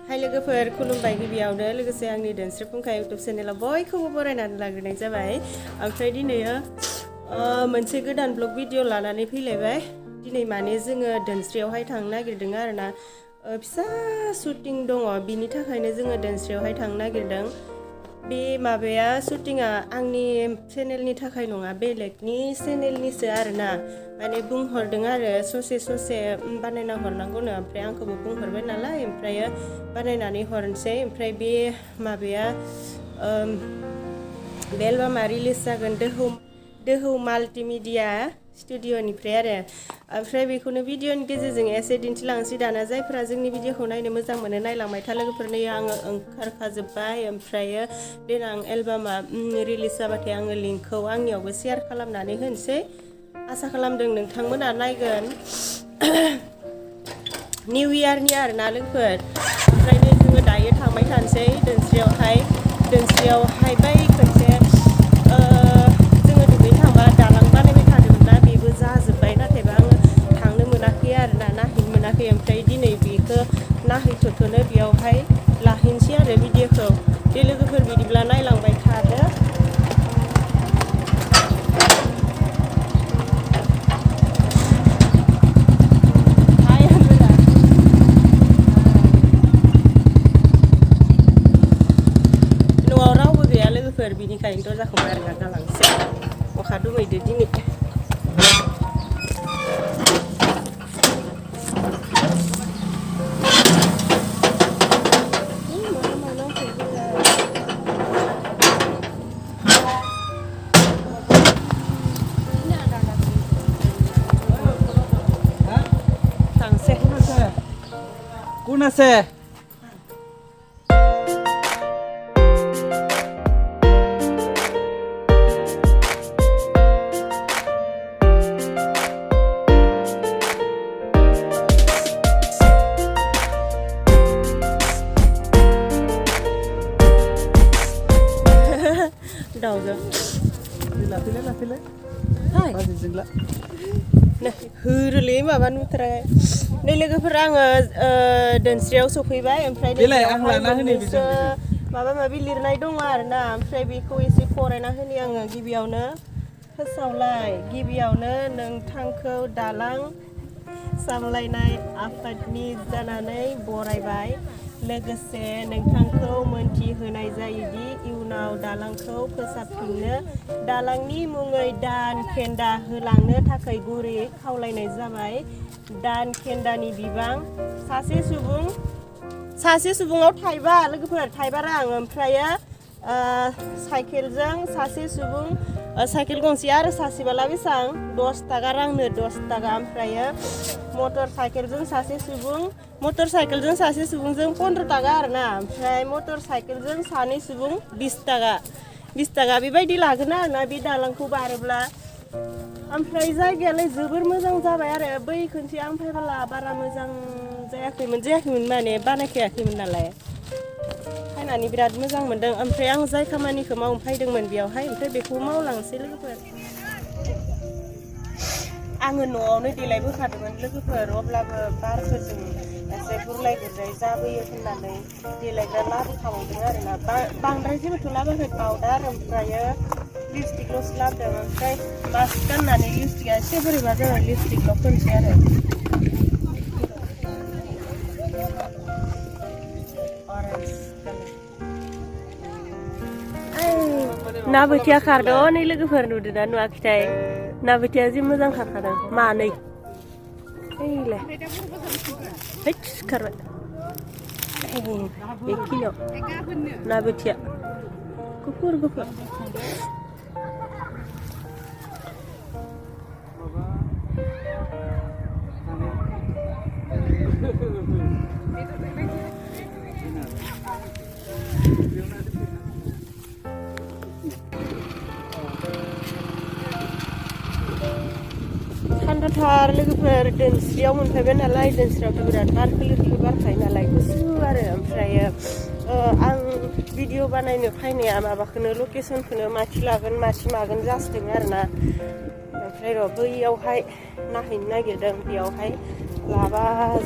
हाय लोगोफोर खुलुमबाय गिबियावनो लोगोसे आंनि धोनस्रि फुंखा इउटुब चेनेलाव बयखौबो बरायनानै लाग्रोनाय जाबाय। ओमफ्राय दिनैयो मोनसे गोदान ब्लग भिडिअ लानानै फैलायबाय। दिनै माने जोङो धोनस्रियावहाय थांनो नागिरदों आरोना फिसा शुटिं दङ बिनि थाखायनो जोङो धोनस्रियावहाय थांनो नागिरदों। बे माबाया शुटिंआ आंनि चेनेलनि थाखाय नङा बेलेगनि चेनेलनिसो आरोना माने बुंहरदों आरो ससे बानायना हरनांगौनो ओमफ्राय आंखौबो बुंहरबाय नालाय ओमफ्राय बानायनानै हरनोसै। ओमफ्राय बे माबाया बे एलबामा रिलिज जागोन दोहौ माल्टिमिडिया स्टुडिअ'निफ्राय आरो ओमफ्राय बेखौनो भिडिअनि गेजेरजों एसे दिन्थिलांसै। दाना जायफोरा जोंनि भिडिअखौ नायनो मोजां मोनो नायलांबाय था लोगोफोर। नै आङो ओंखारखाजोब्बाय ओमफ्रायो देनां एलबामा रिलिज जाबाथाय आङो लिंकखौ आंनियावबो शेयार खालामनानै होनोसै। आसा खालामदों नोंथांमोना नायगोन। निउ इयारनि आरोना लोगोफोर। ओमफ्राय जोङो दायो थांबाय थानोसै धोनस्रियावहाय बै खनसे जोङो दुगैनो थांबा दालां बानायबाय थादोंमोन ना बेबो जाजोब्बाय नाथायबा आङो थांनो मोनाखै आरोना नायहैनो मोनाखै। ओमफ्राय दिनै बेखौ नायहैथ'नो बेयावहाय लाहैनोसै आरो भिडिअखौ। दे लोगोफोर बिदिब्ला नायलांबाय थादो। न'आव रावबो गैया लोगोफोर बिनिखायनो दरजाखौ मारिना गालांसै। अखा दोमैदो दिनै। Kunase. Dauga. Lafile. Hai. Masih jengla. Nah, huruli माबा नुथाराखै। नै लोगोफोर आङो धोनस्रियाव सफैबाय। ओमफ्राय माबा माबि लिरनाय दङ आरोना ओमफ्राय बेखौ एसे फरायना होनि आङो गिबियावनो। फोसावलाय गिबियावनो नोंथांखौ दालां सामलायनाय आफादनि जानानै बरायबाय। लोगोसे नोंथांखौ मोनथिहोनाय जायोदि इयुनाव दालांखौ फोसाबफिननो दालांनि मुङै दान खेन्दा होलांनो थाखाय गुरैयै खावलायनाय जाबाय। दान खेन्दानि बिबां सासे सुबुङाव थाइबा लोगोफोर थाइबा रां। ओमफ्रायो साइकेलजों सासे सुबुं साइकेल गंसे आरो सासेबाला बेसेबां 10 थाखा रांनो 10 थाखा। ओमफ्रायो मटर साइकेलजों सासे सुबुंजों 15 थाखा आरोना। ओमफ्राय मटर साइकेलजों सानै सुबुं 20 थाखा बेबायदि लागोन आरोना बे दालांखौ बारोब्ला। ओमफ्राय जायगायालाय जोबोर मोजां जाबाय आरो बै खनसे आं फैबोला बारा मोजां जायाखैमोन माने बानायखायाखैमोन नालाय फैनानै बिराद मोजां मोनदों। ओमफ्राय आं जाय खामानिखौ मावनो फैदोंमोन बेयावहाय ओमफ्राय बेखौ मावलांसै लोगोफोर। आङो न'आवनो देलायबोखादोंमोन लोगोफोर अब्लाबो बारफोरजों एसे गुरलाय जाबोयो होननानै देलायग्रा लाबोखाबावदों आरोना बांद्राय जेबोथ' लाबोयाखै पाउडार ओमफ्रायो लिपस्टिकल'सो लाबोदों। ओमफ्राय मास्क गाननानै लिपस्टिकआ एसे बोरैबा जाबाय लिपस्टिकल' फोनसै आरो। ना बोथिया खारदों नै लोगोफोर नुदोंना नुवाखैथाय ना बोथिया जि मोजां खारखादों मानै ओइलाय खारबाय एखिनियाव ना बोथिया गुफुर थान्दाथार लोगोफोर धोनस्रियाव मोनफैबाय नालाय धोनस्रियावथ' बिराद बार खोलो बारखायो नालाय गुसु आरो। ओमफ्रायो आं भिडिअ बानायनो फैनाया माबाखौनो लकेसनखौनो माथि लागोन माथि मागोन जासोदों आरोना। ओमफ्राय र' बैयावहाय नायहैनो नागिरदों बेयावहाय लाबा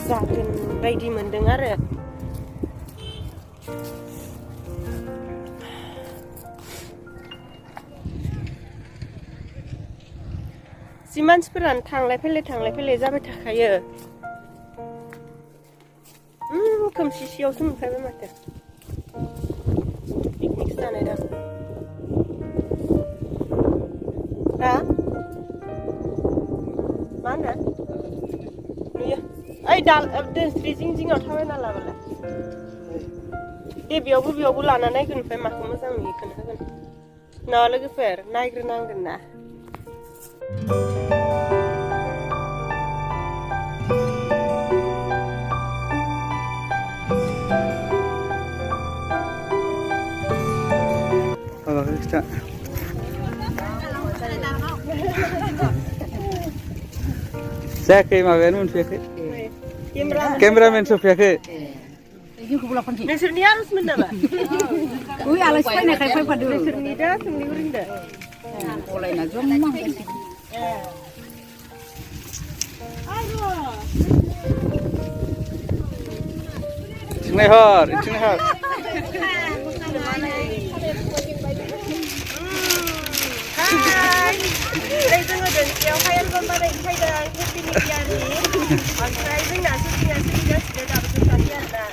जागोन बायदि मोनदों आरो। जि मानसिफोरानो थांलाय फैलाय जाबाय थाखायो खोमसिसियावसो मोनफैबाय माथो पिकनिक जानाय दा मा होनो नुयो ओइ धोनस्रि जिं जिङाव थाबायना लाबालाय दे बेयावबो लाना नायगोन ओमफ्राय माखौ मोजां नुयो बेखौनो होगोन ना लोगोफोर नायग्रोनांगोन ना Kita. Saya kayak makan Sofia ke? Kameramen Sofia ke? Nोंसोरनि आर'जमोन नामा? आलासि फैनायखाय फैफादों नोंसोरनि दा सोंनि उरिंदो गलायना जमा Itingnya hor. Hai, đây chúng tôi đến kéo hai album ba đây thay đời Happy New Year đi. Anh trai với nhà sinh nhật để làm cho tất nhiên là.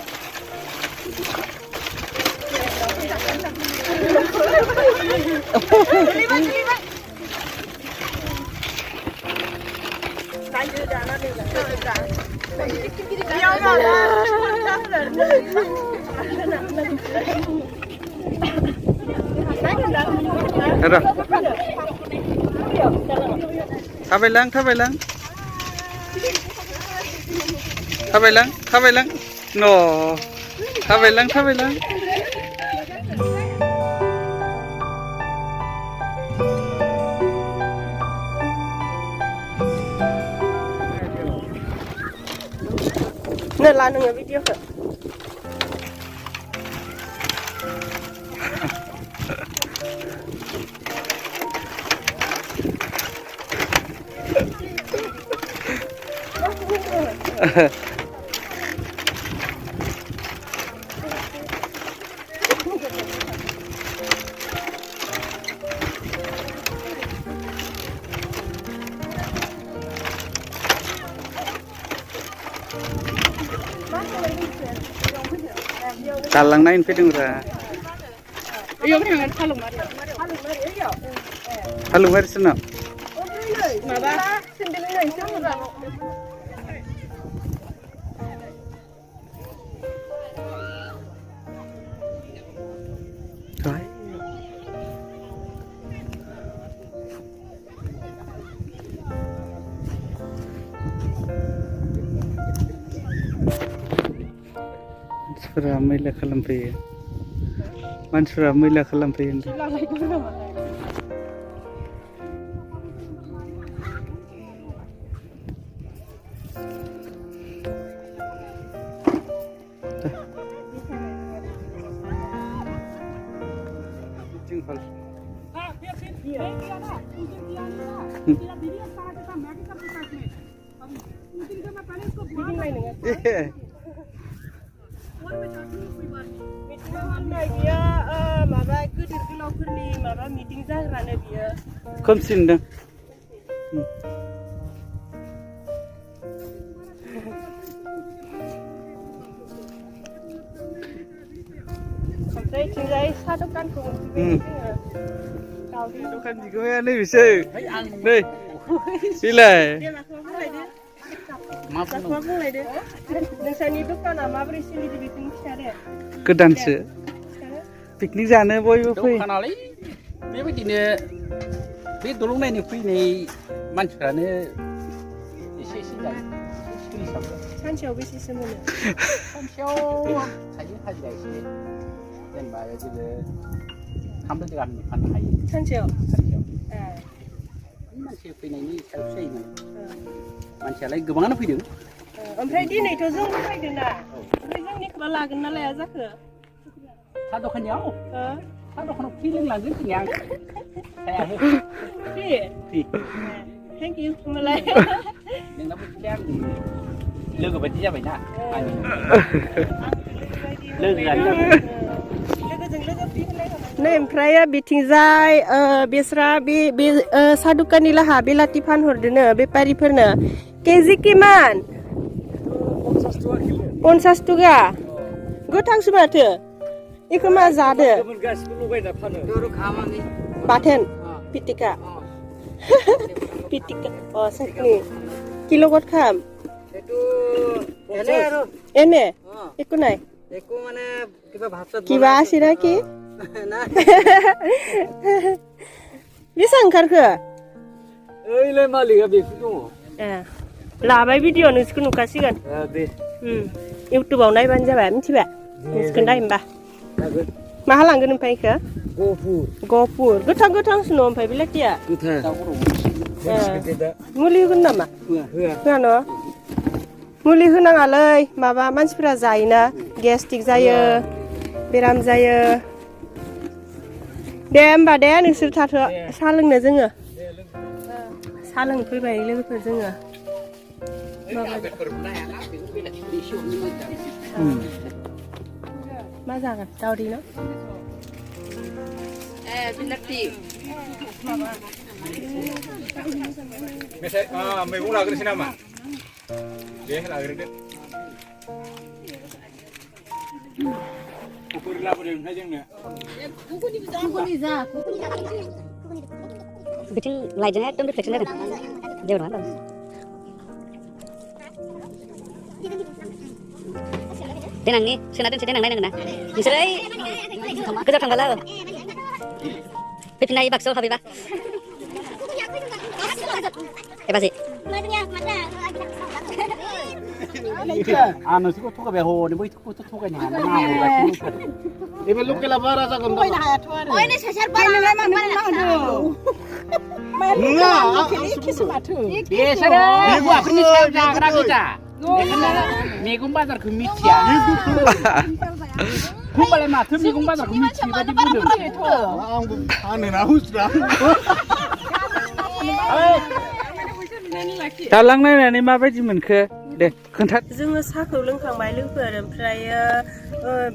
Cái gì đó nó đi là cái gì đó. Kéo nó là chắc là Ada. Tabaylang. No. Tabaylang. Nè là nửa video hả? Talang nain fitting ra. Iyo kan halung mari sana. Maba, sendiri nih sama. Rồi. Mansura मैला खालामफैयो Komsin dong. Đây chính đây sát đốc căn cùng. Đốc căn gì có nghe đây bị sư. Đây. Đi lại. Kedansı. Piknik जानो बयबो फैयो. दखानालाय बेबायदिनो बे दलंनायनि फैनाय मानसिफ्रानो एसे जायो सानसेयाव बेसेसो मोनो? सानसेयाव थायो हाजिरा एसे जेनेबा जोङो 300 गाहामनि फाननो हायो सानसेयाव मानसि फैनायनि सायावसो जायोमोन मानसियालाय गोबाङानो फैदों ओमफ्राय दिनैथ' जों फैदों ना ओमफ्राय जोंनिखौबा लागोन ना लाया जाखो? सा दखानियाव सा दखानाव फ्रि लोंलांगोन जोंनि आं फ्रि थेंक इउ होमबालाय नोंनाबो आं लोगो बायदि जाबायना नै ओमफ्राय बिथिंजाय बेस्रा बे साहा दुकाननि लाहा बेलाथि फानहरदोनो बेफारिफोरनो केजि किमान 50 टका गोथांसो माथो इखो मा जादो बाथोन पिटिका पिटिका सातनि किलो गट खाम एने एकु নাই একো মানে কিবা ভাত কিবা আছে নাকি बेसां ओंखारखो ओइलाय मालिका बेखौ दङ लाबाय भिडिअ नोंसोरखौ नुखासिगोन दे इउटुबाव नायबानो जाबाय मिथिबाय नोंसोरखौ नाय होमबा माहा लांगोन ओमफ्राय इखो गहपुर गोथां गोथांसो न' ओमफ्राय बिलाथिया मुलि होगोन नामा होआ न' मुलि होनाङालै माबा मानसिफोरा जायोना गेस्ट्रिक जायो बेराम जायो दे होमबा दे नोंसोर थाथ'आ साहा लोंनो जोङो साहा लोंनो फैबाय लोगोफोर जोङो मा जागोन दावदै न' बिलाथि मैगं लाग्रोसै नामा दे लाग्रोदो कुकुर लाबोदों ओमफ्राय जोंनो बिथिं लाइटजों एकदम रिफ्लेक्सन जादों जेबो नङा देनांनि सोना दोनसै देनां नायनांगोन ना नोंसोर ओइ गोजाव थांबाला फैफिनना बाक्सायाव हाबैबा एबाजै आं नोंसोरखौ थगायबाय हनै बैखौथ' थगायनो हाया एबे लकेला बारा जागोन थगायनो हायाथ' आरो ओइ सासेर बायनोलाय मानो नङा बेसोरो हौवाफोरनि सायाव जाग्रा गोजा मैगं बाजारखौ मिथिया होमबालाय माथो मैगं बाजारखौ मिथियै बायदि बुंदों आंबो फानो ना हुस्रा दालां नायनानै माबायदि मोनखो दे खोन्था जोङो साहाखौ लोंखांबाय लोगोफोर ओमफ्राय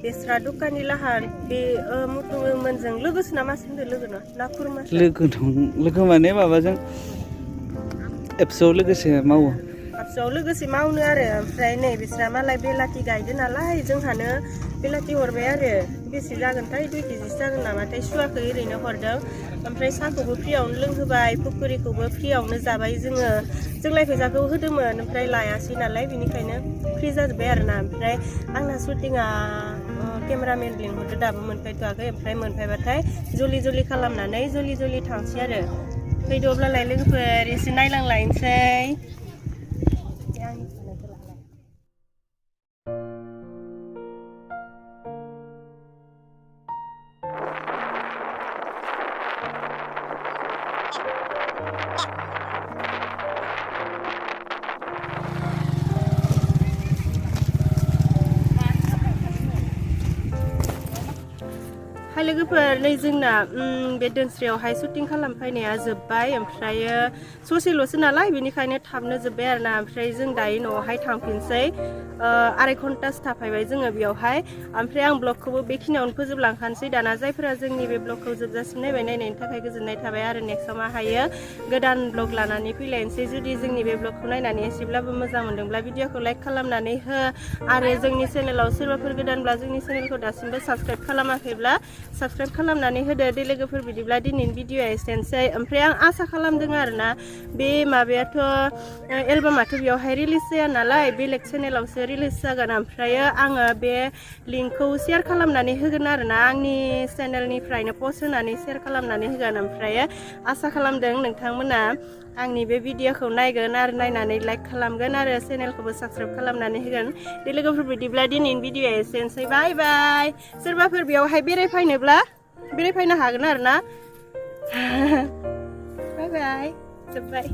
बेस्रा दखाननि लाहा बे मुथुमोनजों लोगोसे ना मा सोंदो लोगो ना खुरमा लोगो माने माबाजों एप्सआव लोगोसे मावो एप्सआव लोगोसे मावनो आरो ओमफ्राय नै बिस्रा मालाय बेलाथि गायदो नालाय जोंहानो बेलाथि हरबाय आरो बेसे जागोनथाय 2 केजिसो जागोन नामाथाय सुवाखै ओरैनो हरदों ओमफ्राय साहाखौबो फ्रियावनो लोंहोबाय पकरिखौबो फ्रियावनो जाबाय जोङो जोंलाय फैसाखौ होदोंमोन ओमफ्राय लायासै नालाय बेनिखायनो फ्रि जाजोब्बाय आरोना ओमफ्राय आंना शुटिंआ केमेरामेन लिंहरदो दाबो मोनफैथ'वाखै ओमफ्राय मोनफैबाथाय जलि खालामनानै जलि थांसै आरो फैदो अब्लालाय लोगोफोर एसे नायलांलायनोसै हाय लोगोफोर नै जोंना बे धोनस्रियावहाय शुटिं खालामफैनाया जोब्बाय ओमफ्रायो ससेल'सो नालाय बेनिखायनो थाबनो जोब्बाय आरोना ओमफ्राय जों दायो न'आवहाय थांफिनसै 2.5 घन्टासो थाफैबाय जोङो बेयावहाय ओमफ्राय आं ब्लगखौबो बेखिनियावनो फोजोबलांखानोसै दाना जायफोरा जोंनि बे ब्लगखौ जोबजासिम नायनायनि थाखाय गोजोननाय थाबाय आरो नेक्स्टआव मा हायो गोदान ब्लग लानानै फैलायनोसै जुदि जोंनि बे ब्लगखौ नायनानै एसेब्लाबो मोजां मोनदोंब्ला भिडिअखौ लाइक खालामनानै हो आरो जोंनि चेनेलाव सोरबाफोर गोदानब्ला जोंनि चेनेलखौ दासिमबो साबस्क्राइब खालामाखैब्ला साबस्क्राइब खालामनानै होदो दे लोगोफोर बिदिब्ला दिनैनि भिडिअआ एसेनोसै ओमफ्राय आं आसा खालामदों आरोना बे माबायाथ' एलबामाथ' बेयावहाय रिलिज जाया नालाय बेलेग चेनेलावसो रिलिज जागोन ओमफ्रायो आङो बे लिंकखौ शेयार खालामनानै होगोन आरोना आंनि चेनेलनिफ्रायनो पस्ट होनानै शेयार खालामनानै होगोन ओमफ्रायो आसा खालामदों नोंथांमोना आंनि बे भिडिअखौ नायगोन आरो नायनानै लाइक खालामगोन आरो चेनेलखौबो साबस्क्राइब खालामनानै होगोन दे लोगोफोर बिदिब्ला दिनैनि भिडिअआ एसेनोसै बाय बाय सोरबाफोर बेयावहाय बेरायफैनो हागोन आरोना बाय बाय जोब्बाय